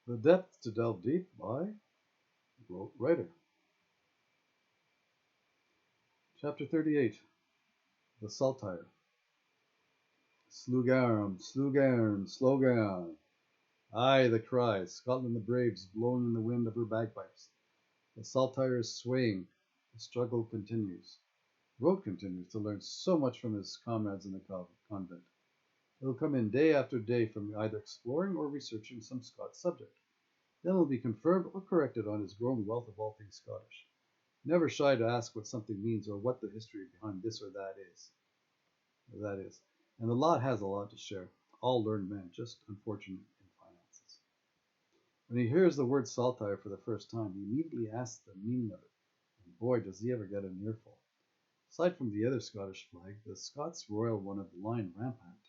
The Depth to Delve Deep by Rote Writer. Chapter 38 The Saltire. Slugarm, Slugarm, Slogan. Aye, the cry, Scotland the braves, blowing in the wind of her bagpipes. The Saltire is swaying. The struggle continues. Rote continues to learn so much from his comrades in the convent. He'll come in day after day from either exploring or researching some Scots subject. Then he'll be confirmed or corrected on his growing wealth of all things Scottish. Never shy to ask what something means or what the history behind this or that is. And the lot has a lot to share. All learned men, just unfortunate in finances. When he hears the word saltire for the first time, he immediately asks the meaning of it. And boy, does he ever get an earful. Aside from the other Scottish flag, the Scots royal one of the line rampant,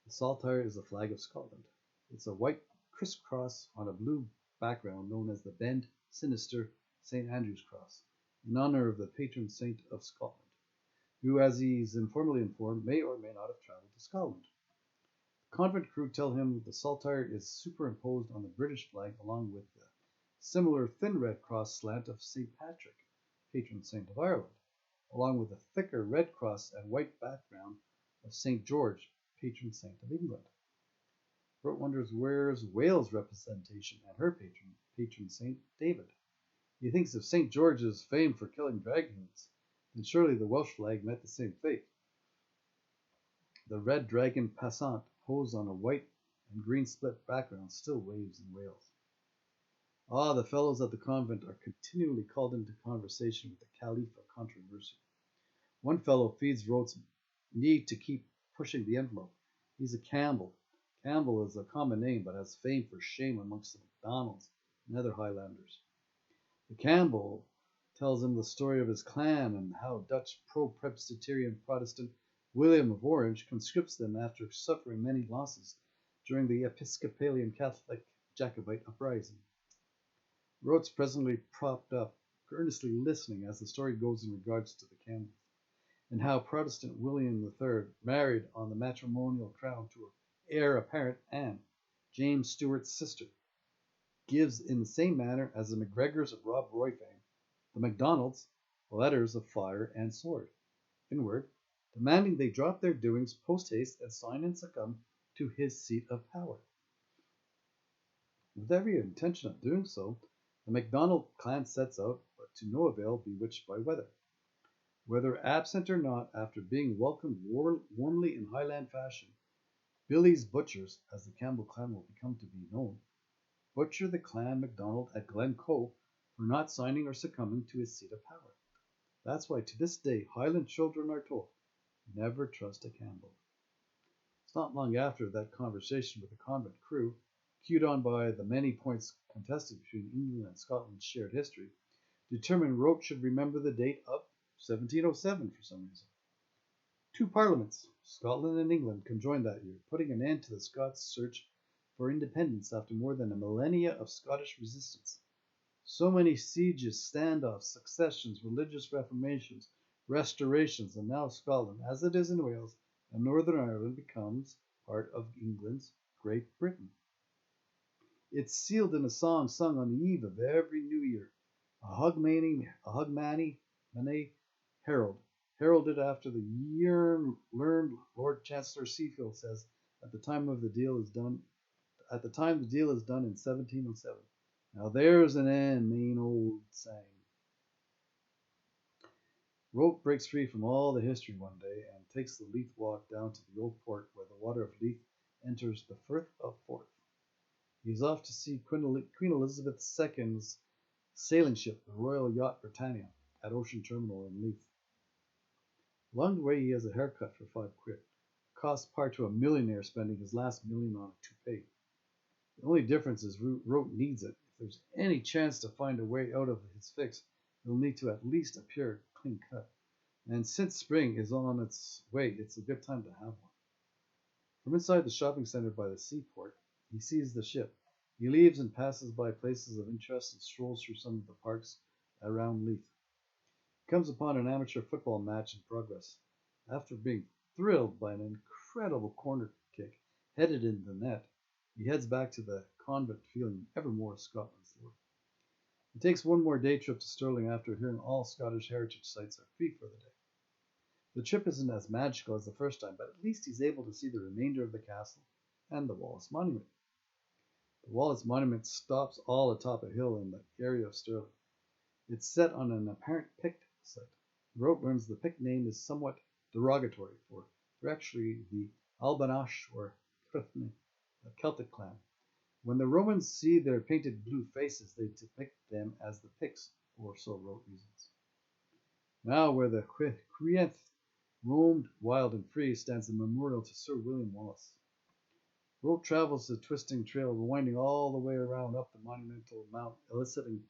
the saltire is the flag of Scotland. It's a white crisscross on a blue background known as the Bend Sinister St. Andrew's Cross, in honor of the patron saint of Scotland, who, as he's informally informed, may or may not have traveled to Scotland. The convent crew tell him the saltire is superimposed on the British flag along with the similar thin red cross slant of St. Patrick, patron saint of Ireland, along with the thicker red cross and white background of St. George, patron saint of England. Rote wonders where's Wales' representation and her patron saint David. He thinks if St. George is famed for killing dragons, then surely the Welsh flag met the same fate. The red dragon passant, posed on a white and green split background, still waves in Wales. Ah, the fellows at the convent are continually called into conversation with the Caliph of controversy. One fellow feeds Rote's need to keep pushing the envelope. He's a Campbell. Campbell is a common name, but has fame for shame amongst the MacDonalds and other Highlanders. The Campbell tells him the story of his clan and how Dutch pro-Presbyterian Protestant William of Orange conscripts them after suffering many losses during the Episcopalian Catholic Jacobite uprising. Rote's presently propped up, earnestly listening as the story goes in regards to the Campbells, and how Protestant William III married on the matrimonial crown to her heir apparent Anne, James Stuart's sister, gives in the same manner as the MacGregors of Rob Roy fame, the MacDonalds, letters of fire and sword, inward, demanding they drop their doings post-haste and sign and succumb to his seat of power. With every intention of doing so, the MacDonald clan sets out, but to no avail, bewitched by weather. Whether absent or not, after being welcomed warmly in Highland fashion, Billy's butchers, as the Campbell clan will become to be known, butcher the clan MacDonald at Glencoe for not signing or succumbing to his seat of power. That's why to this day Highland children are told, never trust a Campbell. It's not long after that conversation with the convent crew, cued on by the many points contested between England and Scotland's shared history, determined Rote should remember the date of 1707 for some reason. Two parliaments, Scotland and England, conjoined that year, putting an end to the Scots' search for independence after more than a millennia of Scottish resistance. So many sieges, standoffs, successions, religious reformations, restorations, and now Scotland, as it is in Wales and Northern Ireland, becomes part of England's Great Britain. It's sealed in a song sung on the eve of every New Year, a Hogmanay herald, heralded after the learned Lord Chancellor Seafield says at the time the deal is done in 1707. Now there's an end, main old saying. Rote breaks free from all the history one day and takes the Leith walk down to the old port where the water of Leith enters the Firth of Forth. He's off to see Queen Elizabeth II's sailing ship, the Royal Yacht Britannia, at Ocean Terminal in Leith. Along the way, he has a haircut for £5, cost par to a millionaire spending his last million on a toupee. The only difference is Rote needs it. If there's any chance to find a way out of his fix, he'll need to at least appear clean cut. And since spring is on its way, it's a good time to have one. From inside the shopping center by the seaport, he sees the ship. He leaves and passes by places of interest and strolls through some of the parks around Leith. He comes upon an amateur football match in progress. After being thrilled by an incredible corner kick headed in the net, He heads back to the convent feeling ever more Scotland's lord. He takes one more day trip to Stirling after hearing all Scottish heritage sites are free for the day. The trip isn't as magical as the first time, but at least he's able to see the remainder of the castle and the Wallace Monument. The Wallace Monument stops all atop a hill in the area of Stirling. It's set on an apparent Pict site. Rote learns the Pict name is somewhat derogatory for they're actually the Albanash or Cruithne, a Celtic clan. When the Romans see their painted blue faces, they depict them as the Picts, or so Rote reasons. Now, where the Cruith roamed wild and free, stands a memorial to Sir William Wallace. Rote travels the twisting trail, winding all the way around up the monumental mount, eliciting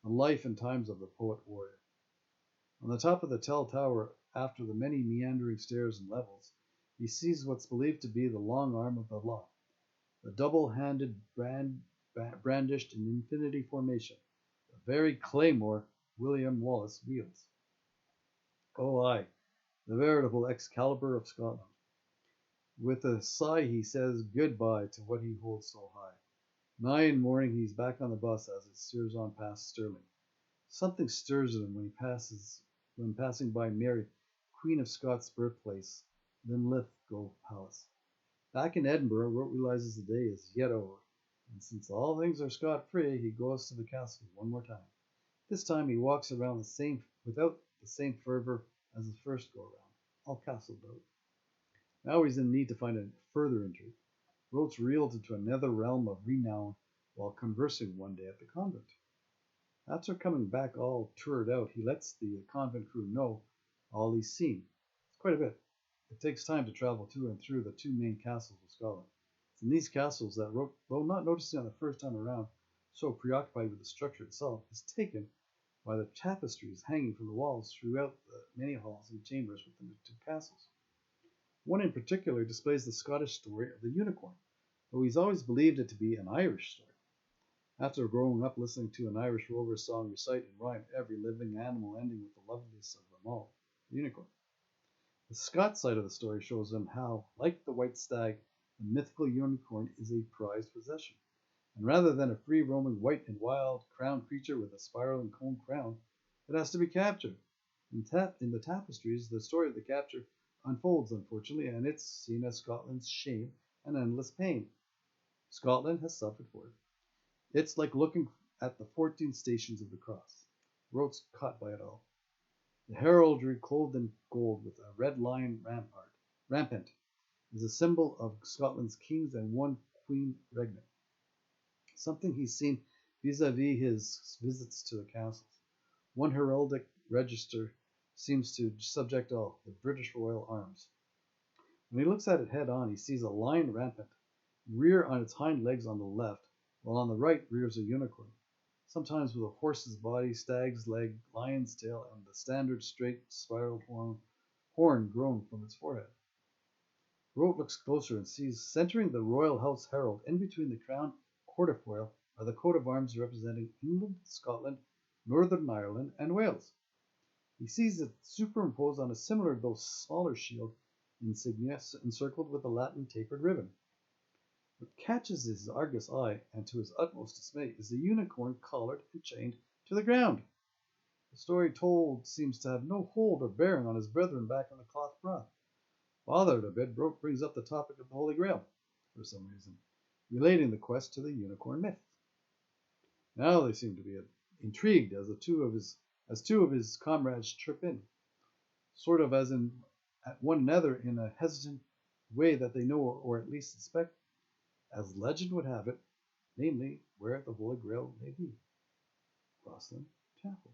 the life and times of the poet warrior. On the top of the tall tower, after the many meandering stairs and levels, he sees what's believed to be the long arm of the law, the double-handed brandished in infinity formation, the very claymore William Wallace wields. Oh, aye, the veritable Excalibur of Scotland. With a sigh, he says goodbye to what he holds so high. 9 morning, he's back on the bus as it steers on past Stirling. Something stirs in him when passing by Mary, Queen of Scots' birthplace, then Linlithgow Palace. Back in Edinburgh, Rote realizes the day is yet over, and since all things are scot-free, he goes to the castle one more time. This time he walks around without the same fervor as the first go-around, all castled out. Now he's in need to find a further intrigue. Rote's reeled into another realm of renown while conversing one day at the convent. After coming back all toured out, he lets the convent crew know all he's seen. It's quite a bit. It takes time to travel to and through the two main castles of Scotland. It's in these castles that Rote, though not noticing on the first time around, so preoccupied with the structure itself, is taken by the tapestries hanging from the walls throughout the many halls and chambers within the two castles. One in particular displays the Scottish story of the unicorn, though he's always believed it to be an Irish story. After growing up listening to an Irish rover song recite in rhyme every living animal ending with the loveliest of them all, the unicorn. The Scots side of the story shows them how, like the white stag, the mythical unicorn is a prized possession. And rather than a free-roaming white and wild crowned creature with a spiral and cone crown, it has to be captured. In the tapestries, the story of the capture unfolds, unfortunately, and it's seen as Scotland's shame and endless pain. Scotland has suffered for it. It's like looking at the 14 stations of the cross. Rote's caught by it all. The heraldry, clothed in gold with a red lion rampant, is a symbol of Scotland's kings and one queen regnant. Something he's seen vis-a-vis his visits to the castles. One heraldic register seems to subject all, the British royal arms. When he looks at it head on, he sees a lion rampant, rear on its hind legs on the left, while on the right rears a unicorn, sometimes with a horse's body, stag's leg, lion's tail, and the standard straight spiraled horn grown from its forehead. Rote looks closer and sees, centering the royal house herald in between the crown quarterfoil, are the coat of arms representing England, Scotland, Northern Ireland, and Wales. He sees it superimposed on a similar though smaller shield insignia encircled with a Latin tapered ribbon. What catches his Argus eye, and to his utmost dismay, is the unicorn collared and chained to the ground. The story told seems to have no hold or bearing on his brethren back on the cloth broth. Bothered a bit, Rote brings up the topic of the Holy Grail, for some reason, relating the quest to the unicorn myth. Now they seem to be intrigued as two of his comrades trip in, sort of as in at one another in a hesitant way that they know or at least suspect, as legend would have it, namely where the Holy Grail may be. Rosslyn Chapel.